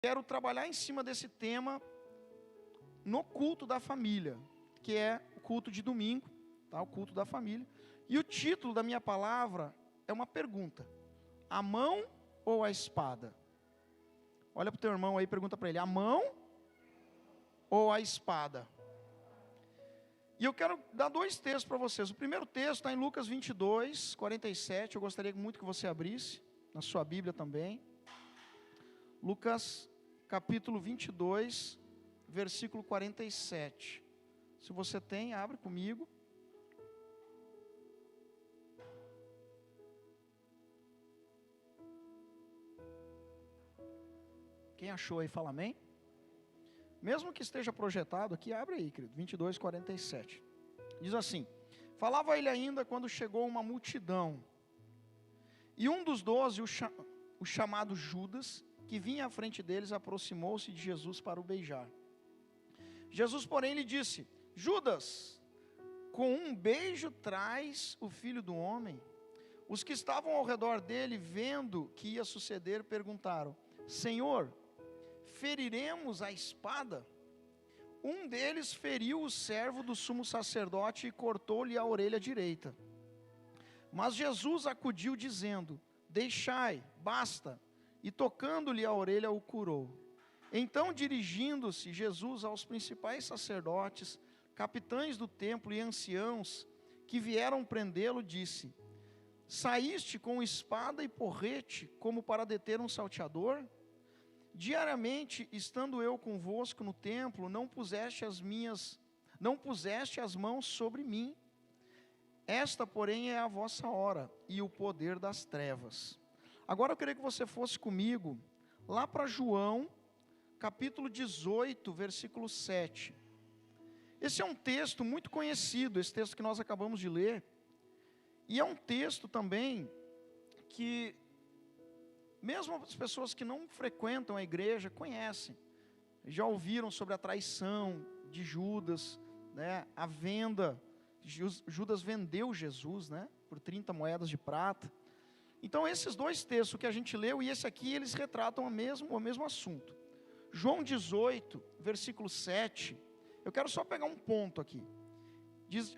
Quero trabalhar em cima desse tema no culto da família, que é o culto de domingo, tá? O culto da família. E o título da minha palavra é uma pergunta: a mão ou a espada? Olha para o teu irmão aí e pergunta para ele: a mão ou a espada? E eu quero dar dois textos para vocês. O primeiro texto está em Lucas 22, 47. Eu gostaria muito que você abrisse na sua Bíblia também. Lucas capítulo 22, versículo 47. Se você tem, abre comigo. Quem achou aí, fala amém. Mesmo que esteja projetado aqui, abre aí, querido. 22, 47. Diz assim: falava ele ainda quando chegou uma multidão. E um dos 12, o chamado Judas, que vinha à frente deles, aproximou-se de Jesus para o beijar. Jesus, porém, lhe disse: Judas, com um beijo traz o Filho do Homem? Os que estavam ao redor dele, vendo o que ia suceder, perguntaram: Senhor, feriremos a espada? Um deles feriu o servo do sumo sacerdote e cortou-lhe a orelha direita. Mas Jesus acudiu dizendo: deixai, basta. E tocando-lhe a orelha o curou. Então, dirigindo-se Jesus aos principais sacerdotes, capitães do templo e anciãos que vieram prendê-lo, disse: saíste com espada e porrete como para deter um salteador? Diariamente, estando eu convosco no templo, não puseste as mãos sobre mim. Esta, porém, é a vossa hora e o poder das trevas. Agora eu queria que você fosse comigo lá para João, capítulo 18, versículo 7. Esse é um texto muito conhecido, esse texto que nós acabamos de ler. E é um texto também que mesmo as pessoas que não frequentam a igreja conhecem. Já ouviram sobre a traição de Judas, né? A venda, Judas vendeu Jesus, né? Por 30 moedas de prata. Então esses dois textos que a gente leu e esse aqui, eles retratam o mesmo assunto. João 18, versículo 7, eu quero só pegar um ponto aqui.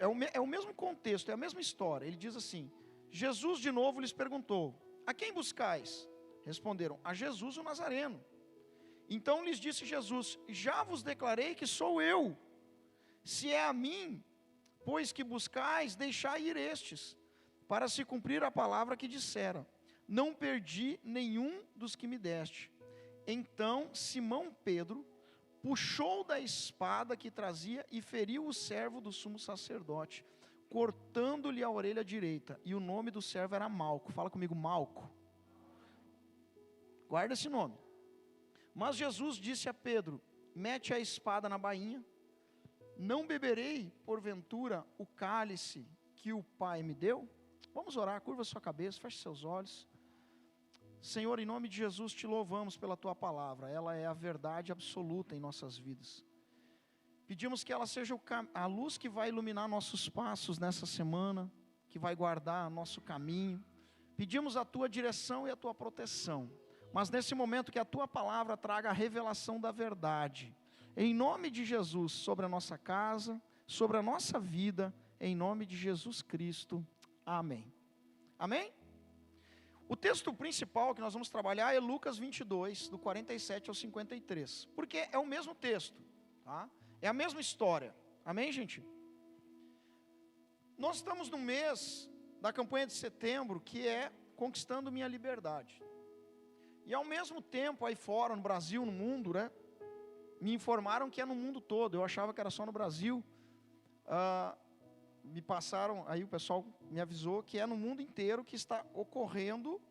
É o mesmo contexto, é a mesma história. Ele diz assim: Jesus de novo lhes perguntou: a quem buscais? Responderam: a Jesus o Nazareno. Então lhes disse Jesus: já vos declarei que sou eu. Se é a mim, pois que buscais, deixai ir estes, para se cumprir a palavra que disseram: não perdi nenhum dos que me deste. Então Simão Pedro puxou da espada que trazia e feriu o servo do sumo sacerdote, cortando-lhe a orelha direita. E o nome do servo era Malco. Fala comigo, Malco. Guarda esse nome. Mas Jesus disse a Pedro: mete a espada na bainha. Não beberei, porventura, o cálice que o Pai me deu? Vamos orar, curva sua cabeça, feche seus olhos. Senhor, em nome de Jesus, te louvamos pela tua palavra. Ela é a verdade absoluta em nossas vidas. Pedimos que ela seja a luz que vai iluminar nossos passos nessa semana, que vai guardar nosso caminho. Pedimos a tua direção e a tua proteção. Mas nesse momento que a tua palavra traga a revelação da verdade. Em nome de Jesus, sobre a nossa casa, sobre a nossa vida, em nome de Jesus Cristo. Amém. Amém? O texto principal que nós vamos trabalhar é Lucas 22, do 47 ao 53. Porque é o mesmo texto, tá? É a mesma história. Amém, gente? Nós estamos no mês da campanha de setembro, que é Conquistando Minha Liberdade. E ao mesmo tempo, aí fora, no Brasil, no mundo, né? Me informaram que é no mundo todo. Eu achava que era só no Brasil. Me passaram, aí o pessoal me avisou que é no mundo inteiro que está ocorrendo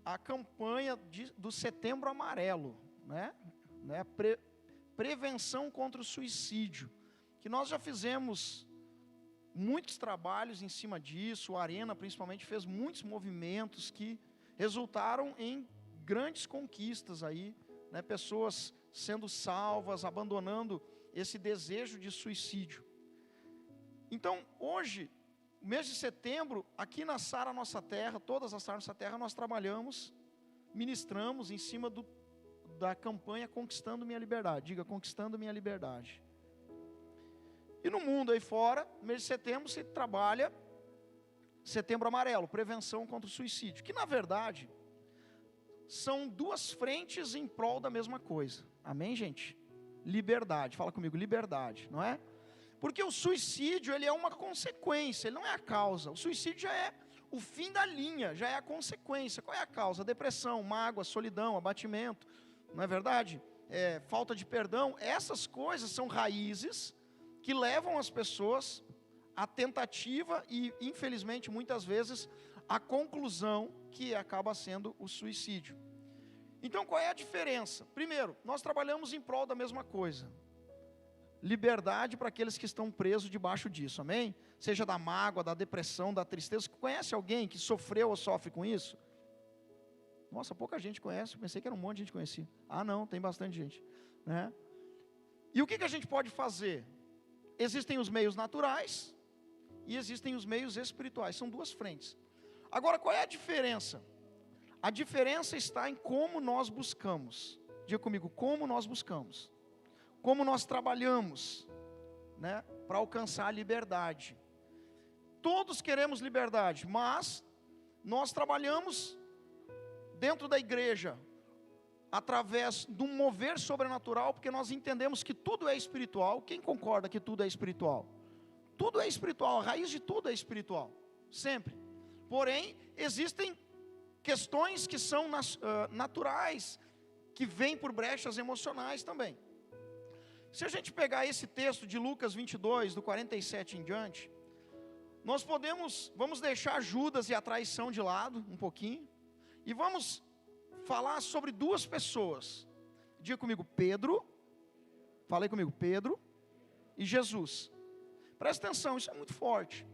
a campanha do Setembro Amarelo, né? Prevenção contra o suicídio, que nós já fizemos muitos trabalhos em cima disso. A Arena principalmente fez muitos movimentos que resultaram em grandes conquistas aí, né? Pessoas sendo salvas, abandonando esse desejo de suicídio. Então, hoje, mês de setembro, aqui na Sara Nossa Terra, todas as Sara Nossa Terra, nós trabalhamos, ministramos em cima da campanha Conquistando Minha Liberdade. Diga, Conquistando Minha Liberdade. E no mundo aí fora, no mês de setembro, se trabalha Setembro Amarelo, prevenção contra o suicídio. Que na verdade, são duas frentes em prol da mesma coisa. Amém, gente? Liberdade, fala comigo, liberdade, não é? Porque o suicídio, ele é uma consequência, ele não é a causa. O suicídio já é o fim da linha, já é a consequência. Qual é a causa? Depressão, mágoa, solidão, abatimento, não é verdade? Falta de perdão. Essas coisas são raízes que levam as pessoas à tentativa e, infelizmente, muitas vezes, à conclusão que acaba sendo o suicídio. Então, qual é a diferença? Primeiro, nós trabalhamos em prol da mesma coisa. Liberdade para aqueles que estão presos debaixo disso, amém? Seja da mágoa, da depressão, da tristeza. Conhece alguém que sofreu ou sofre com isso? Nossa, pouca gente conhece, pensei que era um monte de gente que conhecia. Ah não, tem bastante gente, né? E o que a gente pode fazer? Existem os meios naturais e existem os meios espirituais, são duas frentes. Agora, qual é a diferença? A diferença está em como nós buscamos. Diga comigo, como nós buscamos. Como nós trabalhamos, né, para alcançar a liberdade. Todos queremos liberdade, mas nós trabalhamos dentro da igreja, através de um mover sobrenatural, porque nós entendemos que tudo é espiritual. Quem concorda que tudo é espiritual? Tudo é espiritual, a raiz de tudo é espiritual, sempre. Porém, existem questões que são naturais, que vêm por brechas emocionais também. Se a gente pegar esse texto de Lucas 22, do 47 em diante, nós vamos deixar Judas e a traição de lado um pouquinho, e vamos falar sobre duas pessoas. Diga comigo, Pedro, falei comigo, Pedro e Jesus. Presta atenção, isso é muito forte.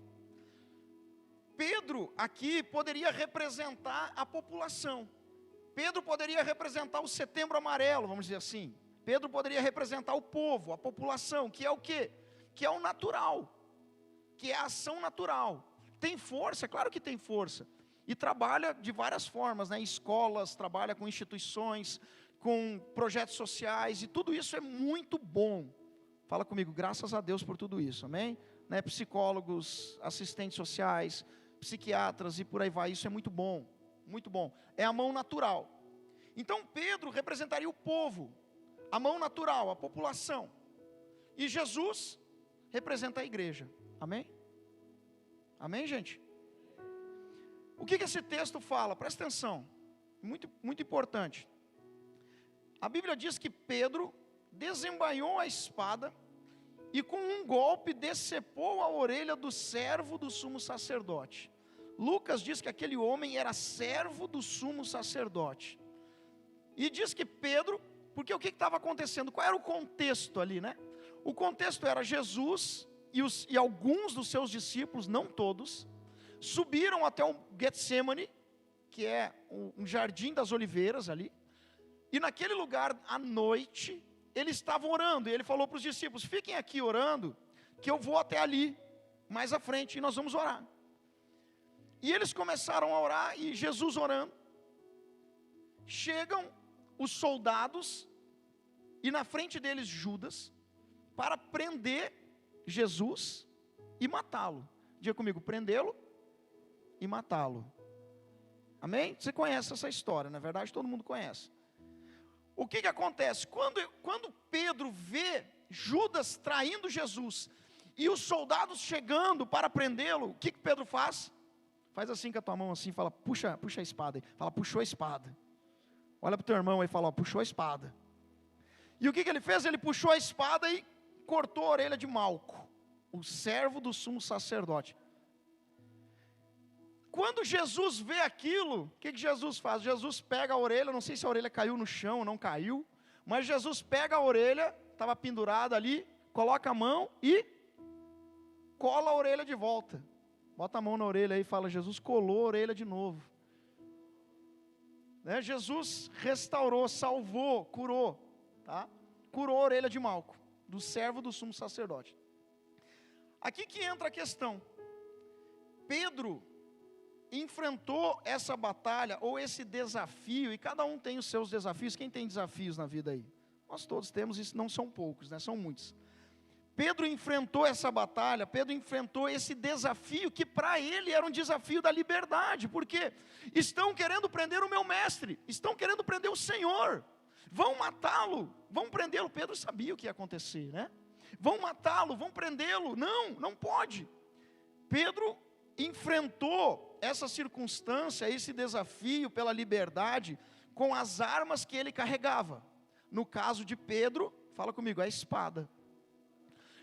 Pedro aqui poderia representar a população. Pedro poderia representar o Setembro Amarelo, vamos dizer assim. Pedro poderia representar o povo, a população, que é o quê? Que é o natural, que é a ação natural. Tem força? Claro que tem força. E trabalha de várias formas, né? Escolas, trabalha com instituições, com projetos sociais, e tudo isso é muito bom. Fala comigo, graças a Deus por tudo isso, amém? Né? Psicólogos, assistentes sociais, psiquiatras e por aí vai, isso é muito bom, muito bom. É a mão natural. Então Pedro representaria o povo, a mão natural, a população. E Jesus representa a igreja. Amém? Amém, gente? O que esse texto fala? Presta atenção. Muito, muito importante. A Bíblia diz que Pedro desembainhou a espada e com um golpe decepou a orelha do servo do sumo sacerdote. Lucas diz que aquele homem era servo do sumo sacerdote. E diz que Pedro, porque o que estava acontecendo? Qual era o contexto ali, né? O contexto era Jesus e alguns dos seus discípulos, não todos, subiram até o Getsemane, que é um jardim das oliveiras ali, e naquele lugar, à noite, eles estavam orando, e ele falou para os discípulos, fiquem aqui orando, que eu vou até ali, mais à frente, e nós vamos orar. E eles começaram a orar, e Jesus orando, chegam os soldados, e na frente deles Judas, para prender Jesus e matá-lo. Diga comigo, prendê-lo e matá-lo. Amém? Você conhece essa história, na verdade todo mundo conhece. O que acontece? Quando Pedro vê Judas traindo Jesus e os soldados chegando para prendê-lo, o que Pedro faz? Faz assim com a tua mão assim, fala, puxa a espada aí. Fala, puxou a espada. Olha para o teu irmão aí e fala, ó, puxou a espada. E o que ele fez? Ele puxou a espada e cortou a orelha de Malco, o servo do sumo sacerdote. Quando Jesus vê aquilo, o que Jesus faz? Jesus pega a orelha, não sei se a orelha caiu no chão ou não caiu, mas Jesus pega a orelha, estava pendurada ali, coloca a mão e cola a orelha de volta. Bota a mão na orelha aí e fala, Jesus colou a orelha de novo. Né? Jesus restaurou, salvou, curou, tá? Curou a orelha de Malco, do servo do sumo sacerdote. Aqui que entra a questão. Pedro enfrentou essa batalha, ou esse desafio, e cada um tem os seus desafios. Quem tem desafios na vida aí? Nós todos temos, e não são poucos, né? São muitos. Pedro enfrentou essa batalha, Pedro enfrentou esse desafio, que para ele era um desafio da liberdade, porque estão querendo prender o meu mestre, estão querendo prender o Senhor, vão matá-lo, vão prendê-lo. Pedro sabia o que ia acontecer, né? Vão matá-lo, vão prendê-lo. Não, não pode. Pedro enfrentou essa circunstância, esse desafio pela liberdade, com as armas que ele carregava. No caso de Pedro, fala comigo, a espada.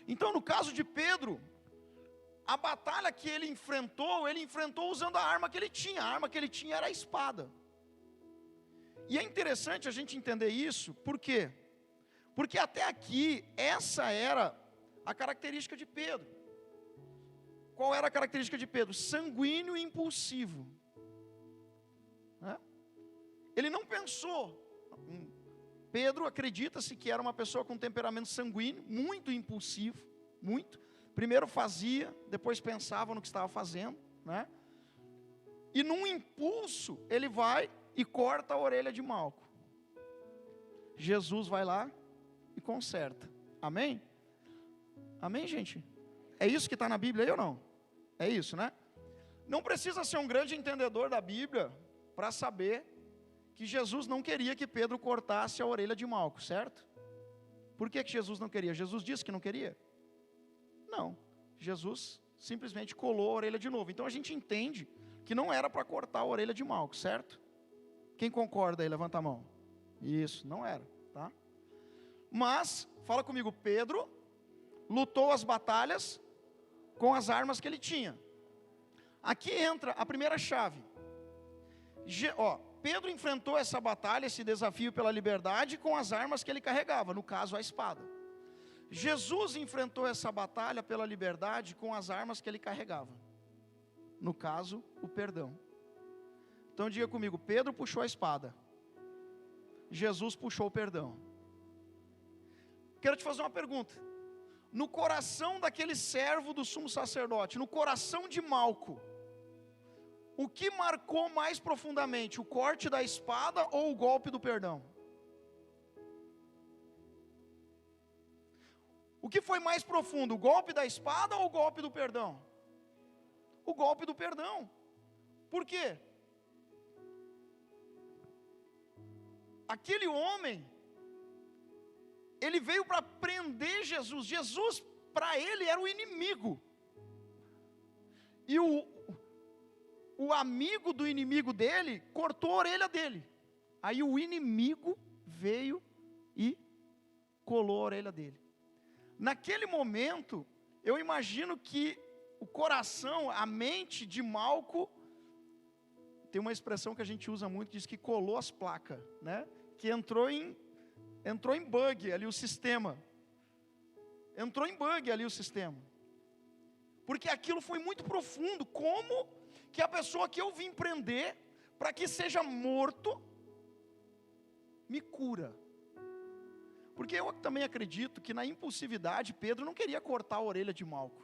Então, no caso de Pedro, a batalha que ele enfrentou usando a arma que ele tinha. A arma que ele tinha era a espada. E é interessante a gente entender isso, por quê? Porque até aqui, essa era a característica de Pedro. Qual era a característica de Pedro? Sanguíneo e impulsivo. Ele não pensou. Pedro acredita-se que era uma pessoa com temperamento sanguíneo, muito impulsivo, muito. Primeiro fazia, depois pensava no que estava fazendo, né? E num impulso, ele vai e corta a orelha de Malco. Jesus vai lá e conserta. Amém? Amém, gente? É isso que está na Bíblia aí ou não? É isso, né? Não precisa ser um grande entendedor da Bíblia para saber que Jesus não queria que Pedro cortasse a orelha de Malco, certo? Por que Jesus não queria? Jesus disse que não queria? Não, Jesus simplesmente colou a orelha de novo. Então a gente entende que não era para cortar a orelha de Malco, certo? Quem concorda aí, levanta a mão. Isso, não era, tá? Mas, fala comigo, Pedro lutou as batalhas com as armas que ele tinha. Aqui entra a primeira chave. Pedro enfrentou essa batalha, esse desafio pela liberdade, com as armas que ele carregava, no caso a espada. Jesus enfrentou essa batalha pela liberdade com as armas que ele carregava, no caso o perdão. Então diga comigo, Pedro puxou a espada, Jesus puxou o perdão. Quero te fazer uma pergunta. No coração daquele servo do sumo sacerdote, no coração de Malco, o que marcou mais profundamente, o corte da espada ou o golpe do perdão? O que foi mais profundo, o golpe da espada ou o golpe do perdão? O golpe do perdão. Por quê? Aquele homem, ele veio para prender Jesus. Jesus, para ele, era o inimigo. E o amigo do inimigo dele cortou a orelha dele. Aí o inimigo veio e colou a orelha dele. Naquele momento, eu imagino que o coração, a mente de Malco, tem uma expressão que a gente usa muito, diz que colou as placas, né? Que entrou em bug ali o sistema. Entrou em bug ali o sistema. Porque aquilo foi muito profundo. Como que a pessoa que eu vim prender, para que seja morto, me cura? Porque eu também acredito que na impulsividade, Pedro não queria cortar a orelha de Malco.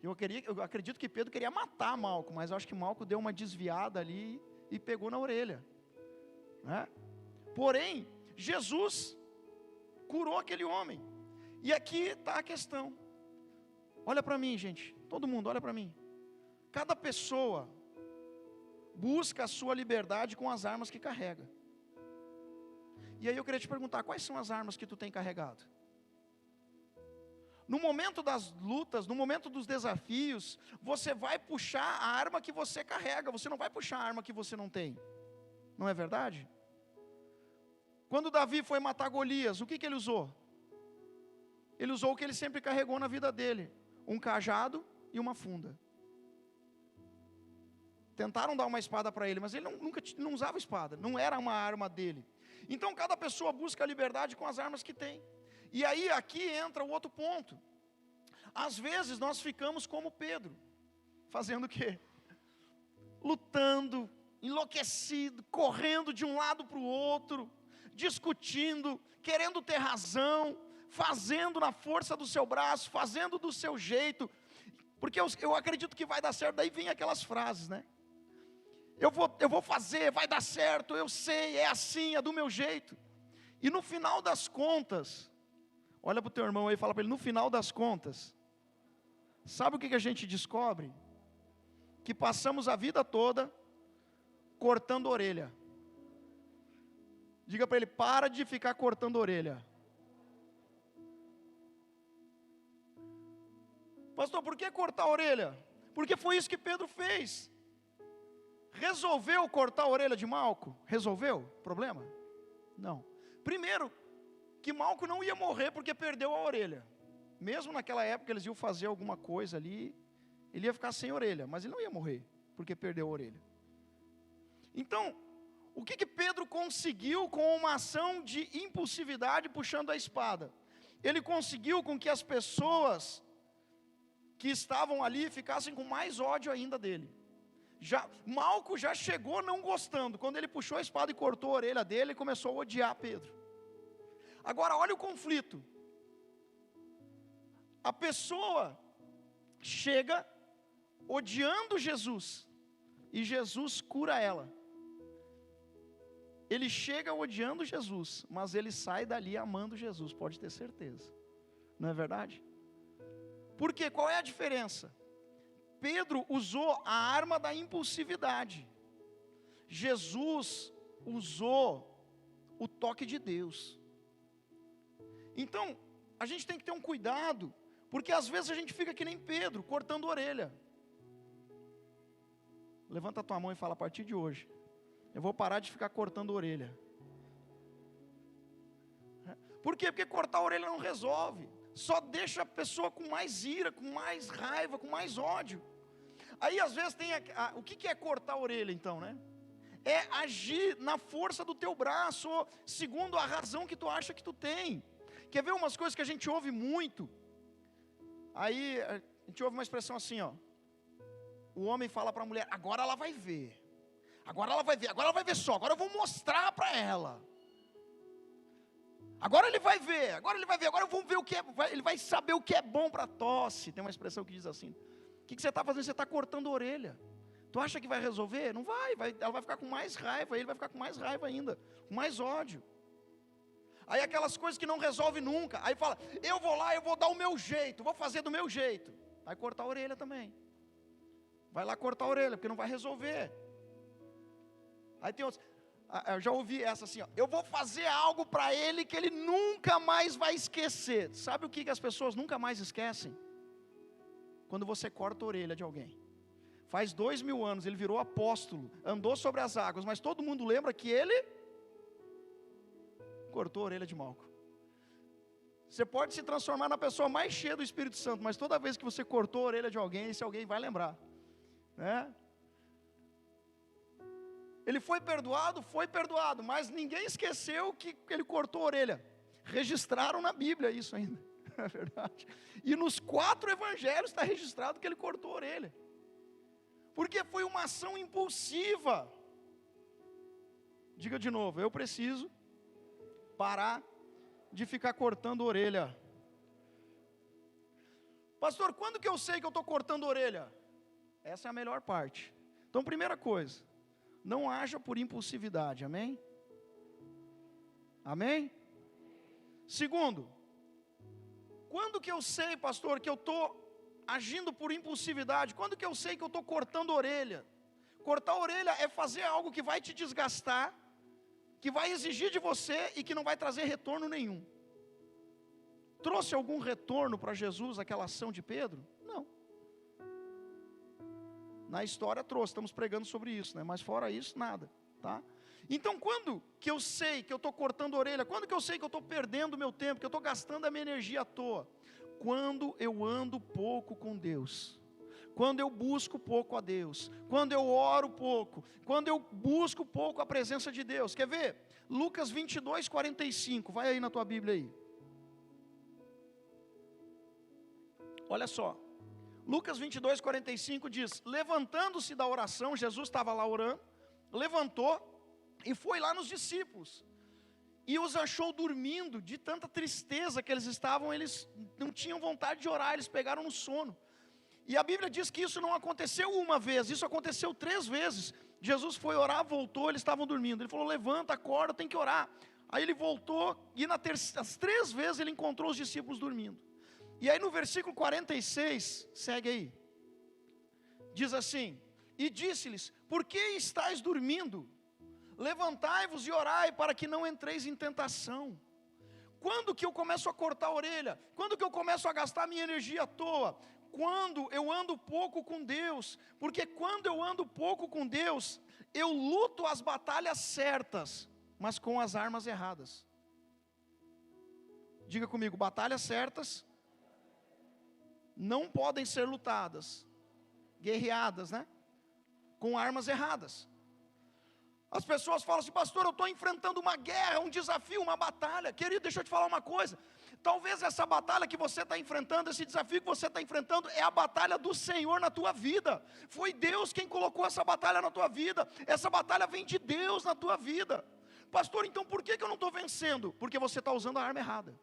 Eu acredito que Pedro queria matar Malco, mas eu acho que Malco deu uma desviada ali e pegou na orelha, né? Porém, Jesus curou aquele homem. E aqui está a questão. Olha para mim, gente, todo mundo, olha para mim. Cada pessoa busca a sua liberdade com as armas que carrega. E aí eu queria te perguntar, quais são as armas que tu tem carregado? No momento das lutas, no momento dos desafios, você vai puxar a arma que você carrega, você não vai puxar a arma que você não tem. Não é verdade? Quando Davi foi matar Golias, o que ele usou? Ele usou o que ele sempre carregou na vida dele, um cajado e uma funda. Tentaram dar uma espada para ele, mas ele nunca não usava espada, não era uma arma dele. Então cada pessoa busca a liberdade com as armas que tem. E aí aqui entra o outro ponto. Às vezes nós ficamos como Pedro, fazendo o quê? Lutando, enlouquecido, correndo de um lado para o outro, discutindo, querendo ter razão, fazendo na força do seu braço, fazendo do seu jeito, porque eu acredito que vai dar certo. Daí vem aquelas frases, né? eu vou fazer, vai dar certo, eu sei, é assim, é do meu jeito. E no final das contas, olha para o teu irmão aí e fala para ele, no final das contas, sabe o que a gente descobre? Que passamos a vida toda cortando orelha. Diga para ele, para de ficar cortando orelha. Pastor, por que cortar a orelha? Porque foi isso que Pedro fez. Resolveu cortar a orelha de Malco? Resolveu o problema? Não. Primeiro, que Malco não ia morrer porque perdeu a orelha. Mesmo naquela época eles iam fazer alguma coisa ali, ele ia ficar sem orelha, mas ele não ia morrer porque perdeu a orelha. Então, o que Pedro conseguiu com uma ação de impulsividade puxando a espada? Ele conseguiu com que as pessoas que estavam ali ficassem com mais ódio ainda dele. Malco já chegou não gostando. Quando ele puxou a espada e cortou a orelha dele, ele começou a odiar Pedro. Agora olha o conflito. A pessoa chega odiando Jesus, e Jesus cura ela. Ele chega odiando Jesus, mas ele sai dali amando Jesus, pode ter certeza. Não é verdade? Por quê? Qual é a diferença? Pedro usou a arma da impulsividade. Jesus usou o toque de Deus. Então, a gente tem que ter um cuidado, porque às vezes a gente fica que nem Pedro, cortando a orelha. Levanta a tua mão e fala, a partir de hoje, eu vou parar de ficar cortando a orelha. Por quê? Porque cortar a orelha não resolve. Só deixa a pessoa com mais ira, com mais raiva, com mais ódio. Aí às vezes tem, o que é cortar a orelha então, né? É agir na força do teu braço, segundo a razão que tu acha que tu tem. Quer ver umas coisas que a gente ouve muito? Aí a gente ouve uma expressão assim, ó. O homem fala para a mulher, agora ela vai ver. Agora ela vai ver, agora ela vai ver só, agora eu vou mostrar para ela. Agora ele vai ver, agora eu vou ver o que é, ele vai saber o que é bom para tosse. Tem uma expressão que diz assim, o que você está fazendo? Você está cortando a orelha. Tu acha que vai resolver? Não vai, ela vai ficar com mais raiva, ele vai ficar com mais raiva ainda, com mais ódio. Aí aquelas coisas que não resolve nunca, aí fala, eu vou lá, eu vou dar o meu jeito, vou fazer do meu jeito. Vai cortar a orelha também. Vai lá cortar a orelha, porque não vai resolver. Aí tem outros, eu já ouvi essa assim, ó, eu vou fazer algo para ele que ele nunca mais vai esquecer. Sabe o que as pessoas nunca mais esquecem? Quando você corta a orelha de alguém. Faz 2000 anos, ele virou apóstolo, andou sobre as águas, mas todo mundo lembra que ele cortou a orelha de Malco. Você pode se transformar na pessoa mais cheia do Espírito Santo, mas toda vez que você cortou a orelha de alguém, esse alguém vai lembrar, né? Ele foi perdoado, mas ninguém esqueceu que ele cortou a orelha. Registraram na Bíblia isso ainda, é verdade. E nos 4 evangelhos está registrado que ele cortou a orelha. Porque foi uma ação impulsiva. Diga de novo, eu preciso parar de ficar cortando a orelha. Pastor, quando que eu sei que eu estou cortando a orelha? Essa é a melhor parte. Então, primeira coisa, não haja por impulsividade, amém? Amém? Segundo, quando que eu sei, pastor, que eu estou agindo por impulsividade? Quando que eu sei que eu estou cortando a orelha? Cortar a orelha é fazer algo que vai te desgastar, que vai exigir de você e que não vai trazer retorno nenhum. Trouxe algum retorno para Jesus aquela ação de Pedro? Não. Na história trouxe, estamos pregando sobre isso, né? Mas fora isso, nada, tá? Então quando que eu sei que eu estou cortando a orelha? Quando que eu sei que eu estou perdendo o meu tempo, que eu estou gastando a minha energia à toa? Quando eu ando pouco com Deus, quando eu busco pouco a Deus, quando eu oro pouco, quando eu busco pouco a presença de Deus. Quer ver? Lucas 22, 45, vai aí na tua Bíblia aí. Olha só, Lucas 22, 45 diz, levantando-se da oração, Jesus estava lá orando, levantou e foi lá nos discípulos, e os achou dormindo, de tanta tristeza que eles estavam, eles não tinham vontade de orar, eles pegaram no sono. E a Bíblia diz que isso não aconteceu uma vez, isso aconteceu 3 vezes. Jesus foi orar, voltou, eles estavam dormindo. Ele falou: levanta, acorda, tem que orar. Aí ele voltou e as 3 vezes ele encontrou os discípulos dormindo. E aí no versículo 46, segue aí, diz assim: e disse-lhes: por que estáis dormindo? Levantai-vos e orai para que não entreis em tentação. Quando que eu começo a cortar a orelha? Quando que eu começo a gastar minha energia à toa? Quando eu ando pouco com Deus. Porque quando eu ando pouco com Deus, eu luto as batalhas certas, mas com as armas erradas. Diga comigo: batalhas certas não podem ser lutadas, guerreadas, né? Com armas erradas. As pessoas falam assim: pastor, eu estou enfrentando uma guerra, um desafio, uma batalha. Querido, deixa eu te falar uma coisa. Talvez essa batalha que você está enfrentando, esse desafio que você está enfrentando, é a batalha do Senhor na tua vida. Foi Deus quem colocou essa batalha na tua vida. Essa batalha vem de Deus na tua vida. Pastor, então por que eu não estou vencendo? Porque você está usando a arma errada.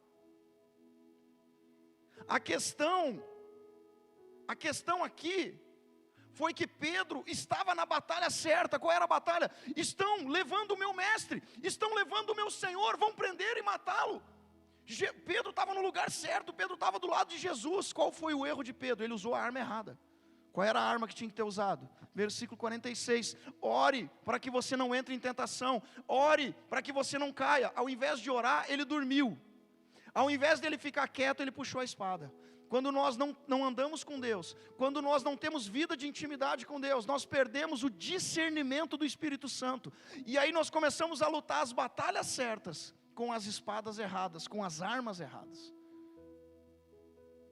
A questão aqui foi que Pedro estava na batalha certa. Qual era a batalha? Estão levando o meu mestre, estão levando o meu Senhor, vão prender e matá-lo. Pedro estava no lugar certo, Pedro estava do lado de Jesus. Qual foi o erro de Pedro? Ele usou a arma errada. Qual era a arma que tinha que ter usado? Versículo 46, ore para que você não entre em tentação, ore para que você não caia. Ao invés de orar, ele dormiu. Ao invés dele ficar quieto, ele puxou a espada. Quando nós não andamos com Deus, quando nós não temos vida de intimidade com Deus, nós perdemos o discernimento do Espírito Santo. E aí nós começamos a lutar as batalhas certas, com as espadas erradas, com as armas erradas.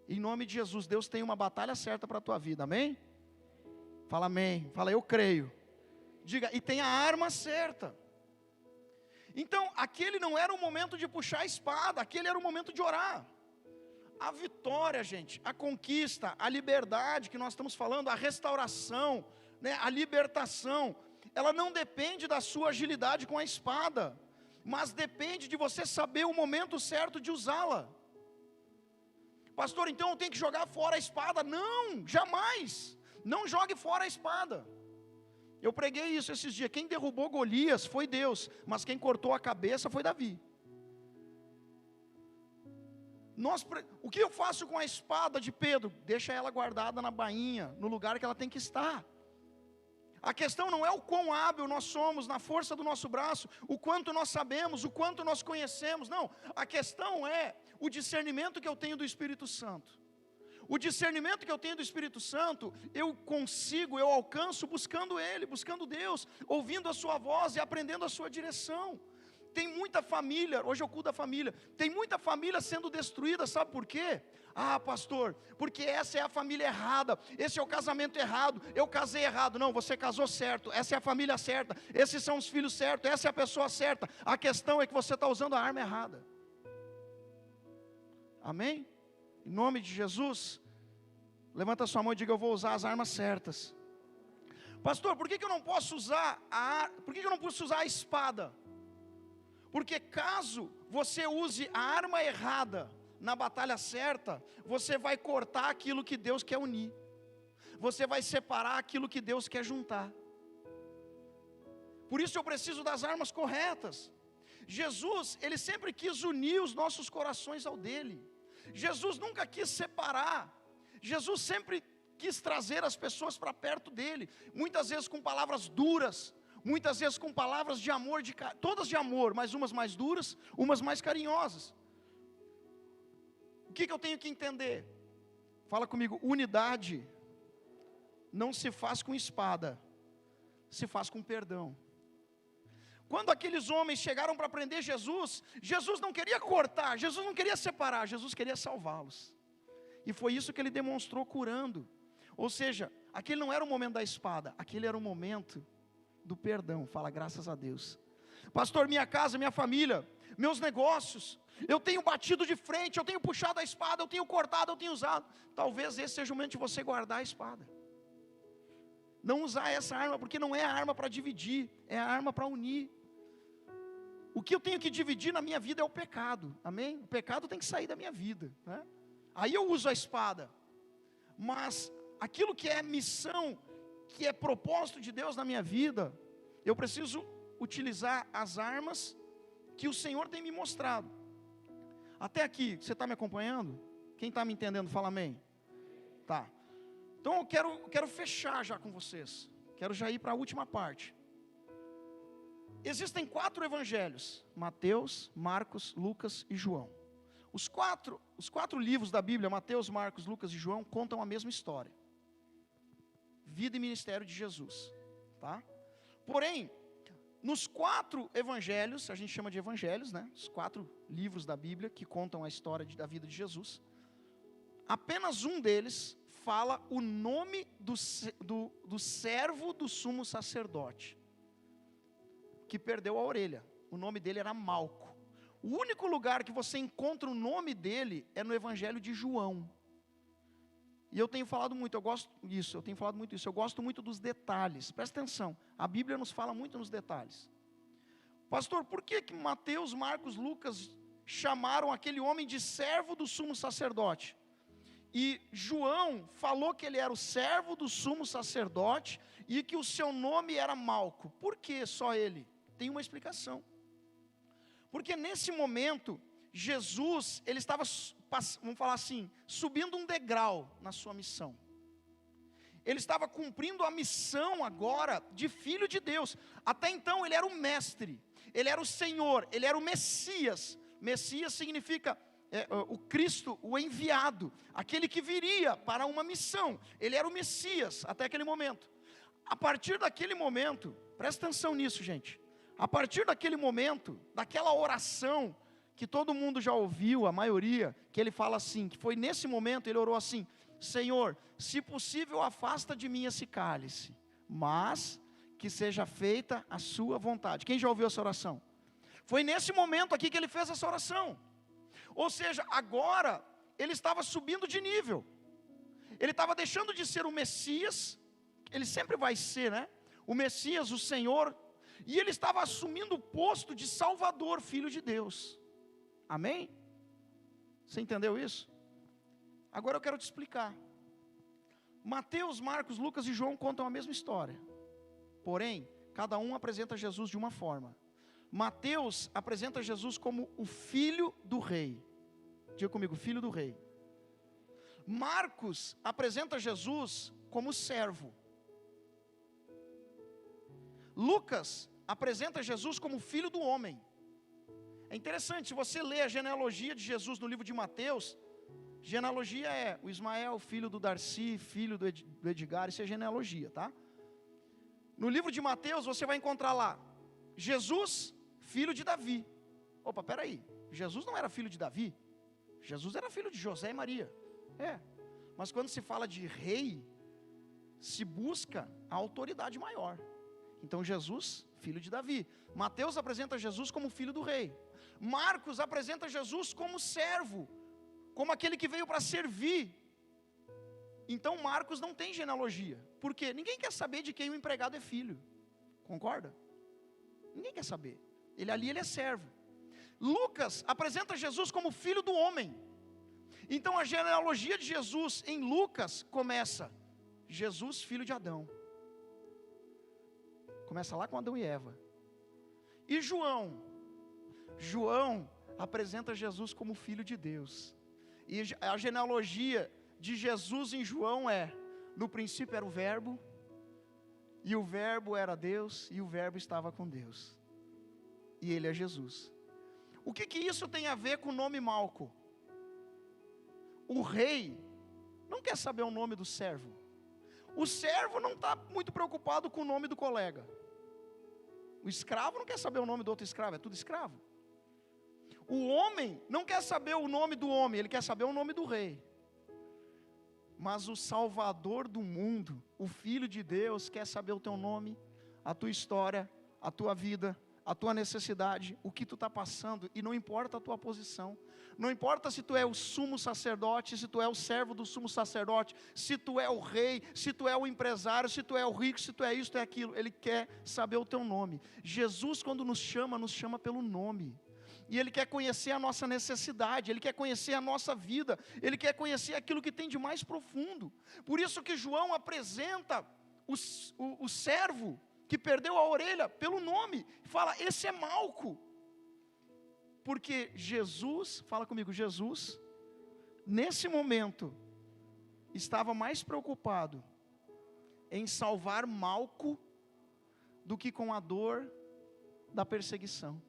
Em nome de Jesus, Deus tem uma batalha certa para a tua vida, amém? Fala amém, fala eu creio. Diga, e tem a arma certa. Então, aquele não era o momento de puxar a espada, aquele era o momento de orar. A vitória, gente, a conquista, a liberdade que nós estamos falando, a restauração, né, a libertação, ela não depende da sua agilidade com a espada, mas depende de você saber o momento certo de usá-la. Pastor, então eu tenho que jogar fora a espada? Não, jamais, não jogue fora a espada. Eu preguei isso esses dias. Quem derrubou Golias foi Deus, mas quem cortou a cabeça foi Davi. O que eu faço com a espada de Pedro? Deixa ela guardada na bainha, no lugar que ela tem que estar. A questão não é o quão hábil nós somos na força do nosso braço, o quanto nós sabemos, o quanto nós conhecemos. Não, a questão é o discernimento que eu tenho do Espírito Santo. O discernimento que eu tenho do Espírito Santo, eu alcanço buscando Ele, buscando Deus, ouvindo a sua voz e aprendendo a sua direção. Tem muita família, hoje é o culto da família, tem muita família sendo destruída, sabe por quê? Ah, pastor, porque essa é a família errada, esse é o casamento errado, eu casei errado. Não, você casou certo, essa é a família certa, esses são os filhos certos, essa é a pessoa certa. A questão é que você está usando a arma errada. Amém? Em nome de Jesus, levanta sua mão e diga: eu vou usar as armas certas. Pastor, por que eu não posso usar a espada? Porque caso você use a arma errada na batalha certa, você vai cortar aquilo que Deus quer unir, você vai separar aquilo que Deus quer juntar. Por isso eu preciso das armas corretas. Jesus, Ele sempre quis unir os nossos corações ao dele. Jesus nunca quis separar. Jesus sempre quis trazer as pessoas para perto dele, muitas vezes com palavras duras, muitas vezes com palavras de amor, todas de amor, mas umas mais duras, umas mais carinhosas. O que eu tenho que entender? Fala comigo: unidade não se faz com espada, se faz com perdão. Quando aqueles homens chegaram para prender Jesus, Jesus não queria cortar, Jesus não queria separar, Jesus queria salvá-los. E foi isso que Ele demonstrou curando. Ou seja, aquele não era o momento da espada, aquele era o momento do perdão. Fala, graças a Deus. Pastor, minha casa, minha família, meus negócios, eu tenho batido de frente, eu tenho puxado a espada, eu tenho cortado, eu tenho usado. Talvez esse seja o momento de você guardar a espada. Não usar essa arma, porque não é a arma para dividir, é a arma para unir. O que eu tenho que dividir na minha vida é o pecado, amém? O pecado tem que sair da minha vida, né? Aí eu uso a espada. Mas aquilo que é missão que é propósito de Deus na minha vida, eu preciso utilizar as armas que o Senhor tem me mostrado. Até aqui, você está me acompanhando? Quem está me entendendo, fala amém. Tá. Então eu quero fechar já com vocês. Quero já ir para a última parte. Existem 4 evangelhos: Mateus, Marcos, Lucas e João. Os quatro livros da Bíblia, Mateus, Marcos, Lucas e João, contam a mesma história. Vida e ministério de Jesus. Tá? Porém, nos 4 evangelhos, a gente chama de evangelhos, né? Os 4 livros da Bíblia que contam a história da vida de Jesus, apenas um deles fala o nome do servo do sumo sacerdote, que perdeu a orelha. O nome dele era Malco. O único lugar que você encontra o nome dele é no evangelho de João. E eu tenho falado muito, eu gosto muito dos detalhes. Presta atenção, a Bíblia nos fala muito nos detalhes. Pastor, por que Mateus, Marcos, Lucas chamaram aquele homem de servo do sumo sacerdote? E João falou que ele era o servo do sumo sacerdote e que o seu nome era Malco. Por que só ele? Tem uma explicação. Porque nesse momento, Jesus, ele estava, vamos falar assim, subindo um degrau na sua missão. Ele estava cumprindo a missão agora de filho de Deus. Até então ele era o mestre, ele era o Senhor, ele era o Messias. Messias significa o Cristo, o enviado, aquele que viria para uma missão. Ele era o Messias até aquele momento. A partir daquele momento, presta atenção nisso, gente. A partir daquele momento, daquela oração que todo mundo já ouviu, a maioria, que ele fala assim, que foi nesse momento, ele orou assim: Senhor, se possível afasta de mim esse cálice, mas que seja feita a sua vontade. Quem já ouviu essa oração? Foi nesse momento aqui que ele fez essa oração. Ou seja, agora ele estava subindo de nível. Ele estava deixando de ser o Messias, ele sempre vai ser, né? O Messias, o Senhor, e ele estava assumindo o posto de Salvador, Filho de Deus. Amém? Você entendeu isso? Agora eu quero te explicar. Mateus, Marcos, Lucas e João contam a mesma história. Porém, cada um apresenta Jesus de uma forma. Mateus apresenta Jesus como o filho do rei. Diga comigo, filho do rei. Marcos apresenta Jesus como servo. Lucas apresenta Jesus como filho do homem. É interessante, se você ler a genealogia de Jesus no livro de Mateus, genealogia é o Ismael, filho do Darcy, filho do Edgar, isso é genealogia, tá? No livro de Mateus você vai encontrar lá, Jesus, filho de Davi. Opa, peraí, Jesus não era filho de Davi? Jesus era filho de José e Maria. Mas quando se fala de rei, se busca a autoridade maior. Então Jesus, filho de Davi. Mateus apresenta Jesus como filho do rei. Marcos apresenta Jesus como servo, como aquele que veio para servir. Então Marcos não tem genealogia. Por quê? Ninguém quer saber de quem o empregado é filho. Concorda? Ninguém quer saber. Ele é servo. Lucas apresenta Jesus como filho do homem. Então a genealogia de Jesus em Lucas começa: Jesus, filho de Adão. Começa lá com Adão e Eva. E João apresenta Jesus como filho de Deus. E a genealogia de Jesus em João é: no princípio era o verbo, e o verbo era Deus, e o verbo estava com Deus. E ele é Jesus. O que isso tem a ver com o nome Malco? O rei não quer saber o nome do servo. O servo não está muito preocupado com o nome do colega. O escravo não quer saber o nome do outro escravo, é tudo escravo. O homem não quer saber o nome do homem, ele quer saber o nome do rei. Mas o Salvador do mundo, o Filho de Deus, quer saber o teu nome, a tua história, a tua vida, a tua necessidade, o que tu está passando, e não importa a tua posição. Não importa se tu é o sumo sacerdote, se tu é o servo do sumo sacerdote, se tu é o rei, se tu é o empresário, se tu é o rico, se tu é isso, tu é aquilo. Ele quer saber o teu nome. Jesus, quando nos chama pelo nome. E Ele quer conhecer a nossa necessidade, Ele quer conhecer a nossa vida, Ele quer conhecer aquilo que tem de mais profundo. Por isso que João apresenta o servo que perdeu a orelha pelo nome, fala, esse é Malco. Porque Jesus, fala comigo, Jesus, nesse momento, estava mais preocupado em salvar Malco do que com a dor da perseguição.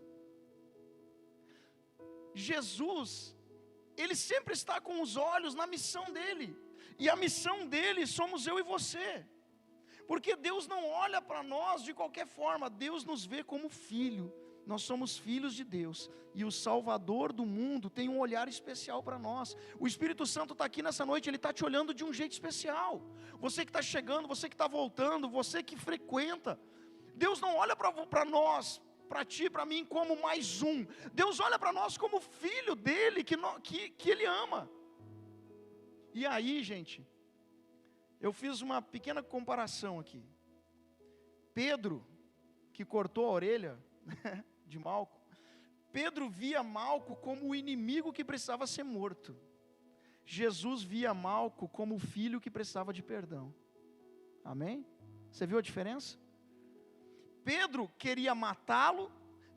Jesus, Ele sempre está com os olhos na missão dEle, e a missão dEle somos eu e você, porque Deus não olha para nós de qualquer forma, Deus nos vê como filho, nós somos filhos de Deus, e o Salvador do mundo tem um olhar especial para nós. O Espírito Santo está aqui nessa noite, Ele está te olhando de um jeito especial. Você que está chegando, você que está voltando, você que frequenta, Deus não olha para nós, para ti, para mim, como mais um. Deus olha para nós como filho dEle, que Ele ama. E aí, gente, eu fiz uma pequena comparação aqui. Pedro, que cortou a orelha de Malco, Pedro via Malco como o inimigo que precisava ser morto. Jesus via Malco como o filho que precisava de perdão. Amém? Você viu a diferença? Pedro queria matá-lo,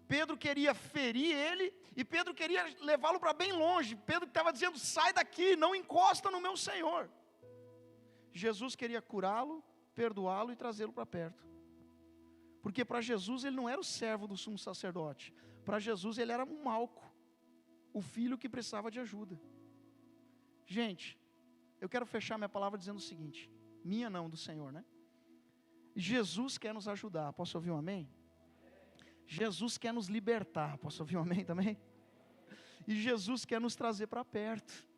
Pedro queria ferir ele, e Pedro queria levá-lo para bem longe. Pedro estava dizendo, sai daqui, não encosta no meu Senhor. Jesus queria curá-lo, perdoá-lo e trazê-lo para perto. Porque para Jesus ele não era o servo do sumo sacerdote, para Jesus ele era um Malco, o filho que precisava de ajuda. Gente, eu quero fechar minha palavra dizendo o seguinte, minha não, do Senhor, né? Jesus quer nos ajudar, posso ouvir um amém? Jesus quer nos libertar, posso ouvir um amém também? E Jesus quer nos trazer para perto.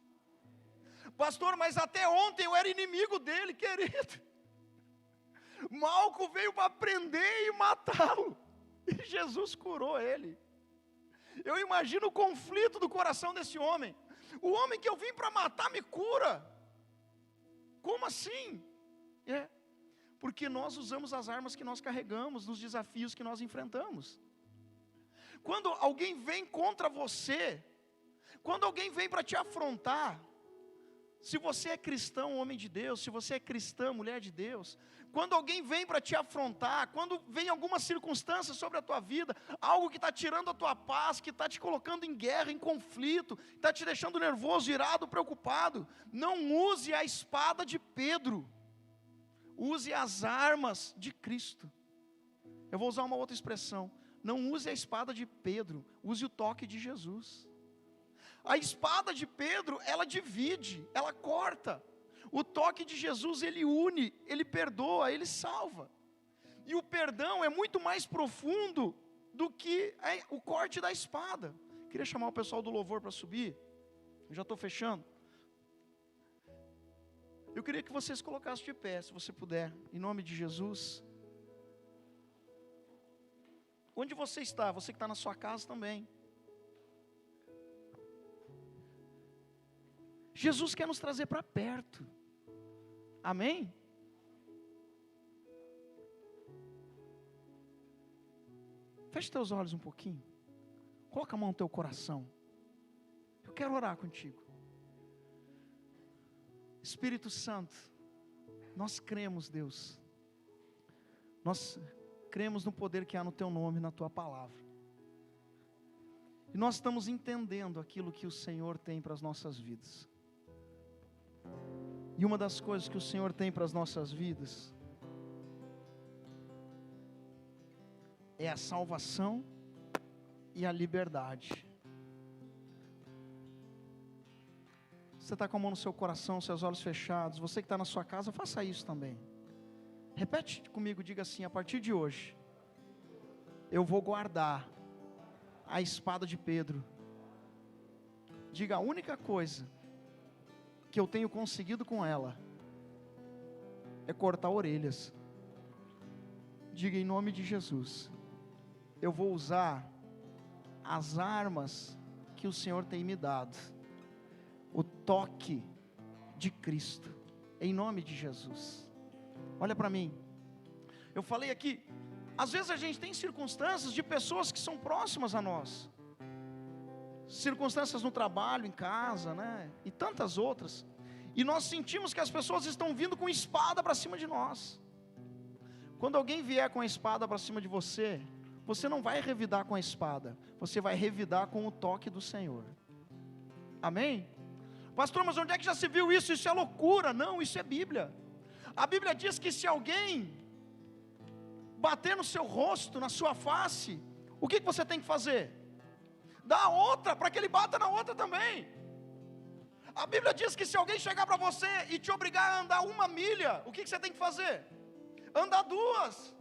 Pastor, mas até ontem eu era inimigo dele, querido. Malco veio para prender e matá-lo, e Jesus curou ele. Eu imagino o conflito do coração desse homem. O homem que eu vim para matar me cura. Como assim? Porque nós usamos as armas que nós carregamos nos desafios que nós enfrentamos. Quando alguém vem contra você, quando alguém vem para te afrontar, se você é cristão, homem de Deus, se você é cristã, mulher de Deus, quando alguém vem para te afrontar, quando vem alguma circunstância sobre a tua vida, algo que está tirando a tua paz, que está te colocando em guerra, em conflito, está te deixando nervoso, irado, preocupado, não use a espada de Pedro, use as armas de Cristo. Eu vou usar uma outra expressão, não use a espada de Pedro, use o toque de Jesus. A espada de Pedro, ela divide, ela corta. O toque de Jesus, ele une, ele perdoa, ele salva. E o perdão é muito mais profundo do que o corte da espada. Queria chamar o pessoal do louvor para subir. Eu já estou fechando. Eu queria que vocês colocassem de pé, se você puder, em nome de Jesus. Onde você está? Você que está na sua casa também. Jesus quer nos trazer para perto. Amém? Feche teus olhos um pouquinho. Coloca a mão no teu coração. Eu quero orar contigo. Espírito Santo, nós cremos, Deus. Nós cremos no poder que há no teu nome, na tua palavra. E nós estamos entendendo aquilo que o Senhor tem para as nossas vidas. E uma das coisas que o Senhor tem para as nossas vidas é a salvação e a liberdade. Você está com a mão no seu coração, seus olhos fechados. Você que está na sua casa, faça isso também. Repete comigo, diga assim: a partir de hoje, eu vou guardar a espada de Pedro. Diga: a única coisa que eu tenho conseguido com ela é cortar orelhas. Diga em nome de Jesus: eu vou usar as armas que o Senhor tem me dado, o toque de Cristo, em nome de Jesus. Olha para mim, eu falei aqui, às vezes a gente tem circunstâncias de pessoas que são próximas a nós, circunstâncias no trabalho, em casa, né? E tantas outras, e nós sentimos que as pessoas estão vindo com espada para cima de nós. Quando alguém vier com a espada para cima de você, você não vai revidar com a espada, você vai revidar com o toque do Senhor. Amém? Pastor, mas onde é que já se viu isso? Isso é loucura. Não, isso é Bíblia. A Bíblia diz que se alguém bater no seu rosto, na sua face, o que você tem que fazer? Dá a outra, para que ele bata na outra também. A Bíblia diz que se alguém chegar para você e te obrigar a andar 1 milha, o que você tem que fazer? Andar 2.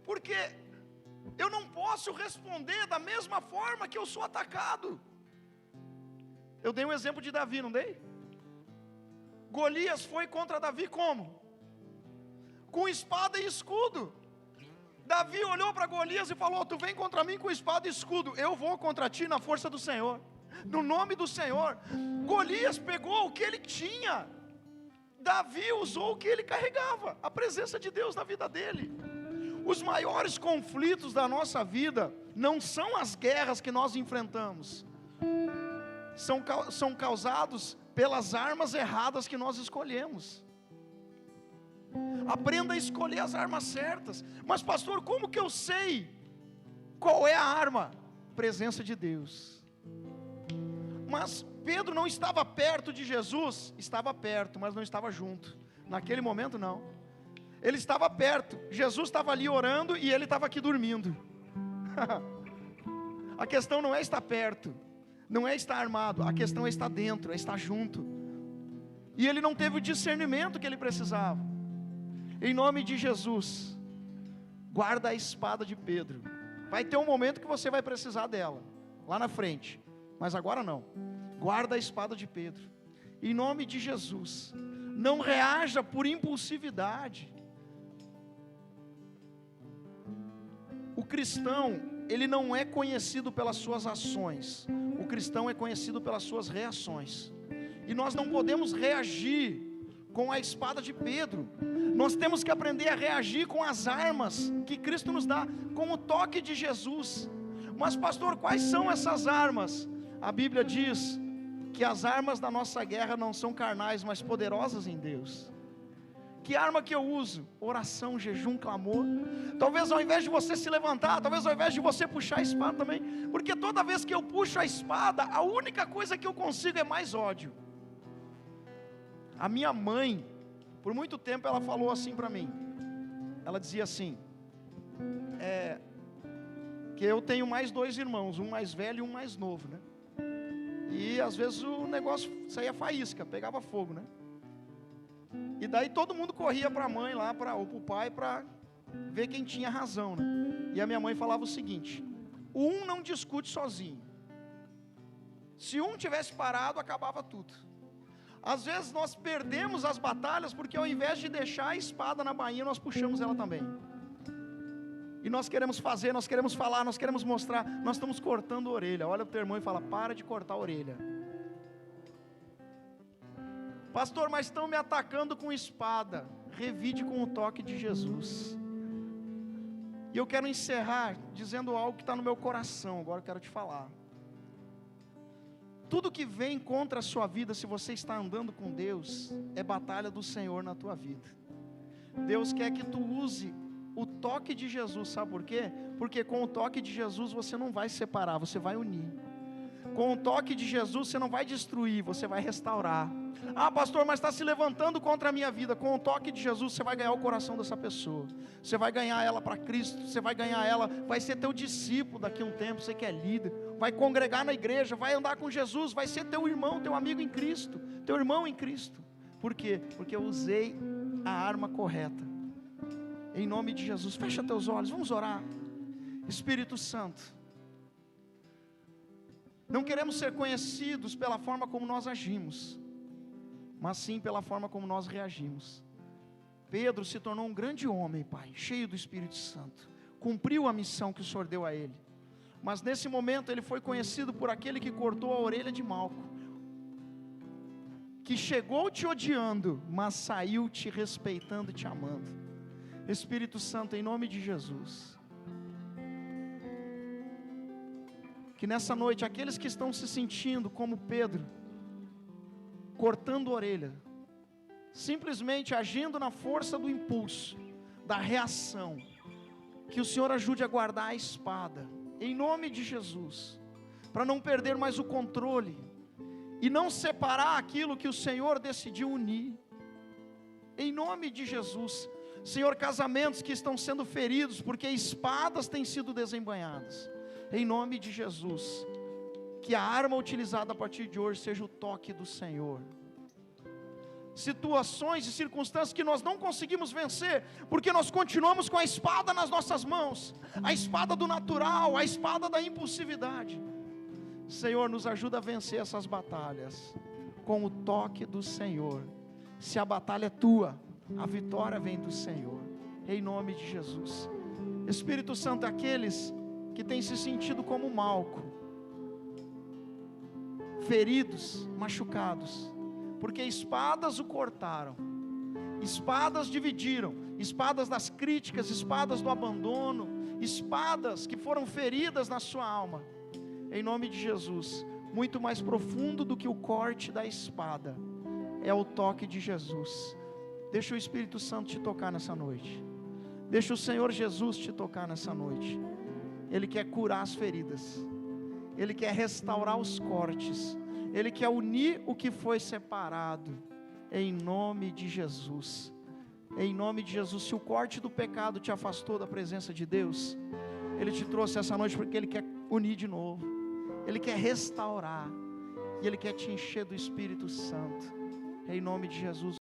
Porque eu não posso responder da mesma forma que eu sou atacado. Eu dei um exemplo de Davi, não dei? Golias foi contra Davi como? Com espada e escudo. Davi olhou para Golias e falou: tu vem contra mim com espada e escudo, eu vou contra ti na força do Senhor, no nome do Senhor. Golias pegou o que ele tinha, Davi usou o que ele carregava, a presença de Deus na vida dele. Os maiores conflitos da nossa vida não são as guerras que nós enfrentamos, são causados pelas armas erradas que nós escolhemos. Aprenda a escolher as armas certas. Mas pastor, como que eu sei qual é a arma? Presença de Deus. Mas Pedro não estava perto de Jesus. Estava perto, mas não estava junto. Naquele momento não. Ele estava perto, Jesus estava ali orando e ele estava aqui dormindo. A questão não é estar perto, não é estar armado, a questão é estar dentro, é estar junto. E ele não teve o discernimento que ele precisava. Em nome de Jesus, guarda a espada de Pedro. Vai ter um momento que você vai precisar dela, lá na frente, mas agora não. Guarda a espada de Pedro. Em nome de Jesus, não reaja por impulsividade. O cristão, ele não é conhecido pelas suas ações, o cristão é conhecido pelas suas reações. E nós não podemos reagir com a espada de Pedro. Nós temos que aprender a reagir com as armas que Cristo nos dá, com o toque de Jesus. Mas pastor, quais são essas armas? A Bíblia diz que as armas da nossa guerra não são carnais, mas poderosas em Deus. Que arma que eu uso? Oração, jejum, clamor. Talvez ao invés de você se levantar, talvez ao invés de você puxar a espada também, porque toda vez que eu puxo a espada, a única coisa que eu consigo é mais ódio. A minha mãe, por muito tempo ela falou assim para mim, ela dizia assim, que eu tenho mais 2 irmãos, um mais velho e um mais novo, né? E às vezes o negócio saía faísca, pegava fogo, né? E daí todo mundo corria para a mãe lá, ou para o pai, para ver quem tinha razão, né? E a minha mãe falava o seguinte: um não discute sozinho. Se um tivesse parado, acabava tudo. Às vezes nós perdemos as batalhas porque ao invés de deixar a espada na bainha, nós puxamos ela também. E nós queremos fazer, nós queremos falar, nós queremos mostrar, nós estamos cortando a orelha. Olha para o teu irmão e fala: para de cortar a orelha. Pastor, mas estão me atacando com espada. Revide com o toque de Jesus. E eu quero encerrar dizendo algo que está no meu coração. Agora eu quero te falar. Tudo que vem contra a sua vida, se você está andando com Deus, é batalha do Senhor na tua vida. Deus quer que tu use o toque de Jesus, sabe por quê? Porque com o toque de Jesus você não vai separar, você vai unir. Com o toque de Jesus você não vai destruir, você vai restaurar. Ah, pastor, mas está se levantando contra a minha vida. Com o toque de Jesus você vai ganhar o coração dessa pessoa. Você vai ganhar ela para Cristo. Você vai ganhar ela, vai ser teu discípulo daqui a um tempo. Você que é líder, vai congregar na igreja, vai andar com Jesus, vai ser teu irmão, teu amigo em Cristo, teu irmão em Cristo. Por quê? Porque eu usei a arma correta. Em nome de Jesus, fecha teus olhos, vamos orar. Espírito Santo, não queremos ser conhecidos pela forma como nós agimos, mas sim pela forma como nós reagimos. Pedro se tornou um grande homem, Pai, cheio do Espírito Santo, cumpriu a missão que o Senhor deu a ele, mas nesse momento ele foi conhecido por aquele que cortou a orelha de Malco, que chegou te odiando, mas saiu te respeitando e te amando. Espírito Santo, em nome de Jesus, que nessa noite, aqueles que estão se sentindo como Pedro, cortando a orelha, simplesmente agindo na força do impulso, da reação. Que o Senhor ajude a guardar a espada, em nome de Jesus, para não perder mais o controle, e não separar aquilo que o Senhor decidiu unir, em nome de Jesus. Senhor, casamentos que estão sendo feridos, porque espadas têm sido desembainhadas, em nome de Jesus, que a arma utilizada a partir de hoje seja o toque do Senhor. Situações e circunstâncias que nós não conseguimos vencer, porque nós continuamos com a espada nas nossas mãos, a espada do natural, a espada da impulsividade. Senhor, nos ajuda a vencer essas batalhas, com o toque do Senhor. Se a batalha é tua, a vitória vem do Senhor, em nome de Jesus. Espírito Santo, aqueles que têm se sentido como Malco, feridos, machucados, porque espadas o cortaram, espadas dividiram, espadas das críticas, espadas do abandono, espadas que foram feridas na sua alma, em nome de Jesus. Muito mais profundo do que o corte da espada é o toque de Jesus. Deixa o Espírito Santo te tocar nessa noite, deixa o Senhor Jesus te tocar nessa noite. Ele quer curar as feridas, Ele quer restaurar os cortes, Ele quer unir o que foi separado, em nome de Jesus. Em nome de Jesus. Se o corte do pecado te afastou da presença de Deus, Ele te trouxe essa noite porque Ele quer unir de novo, Ele quer restaurar, e Ele quer te encher do Espírito Santo, em nome de Jesus.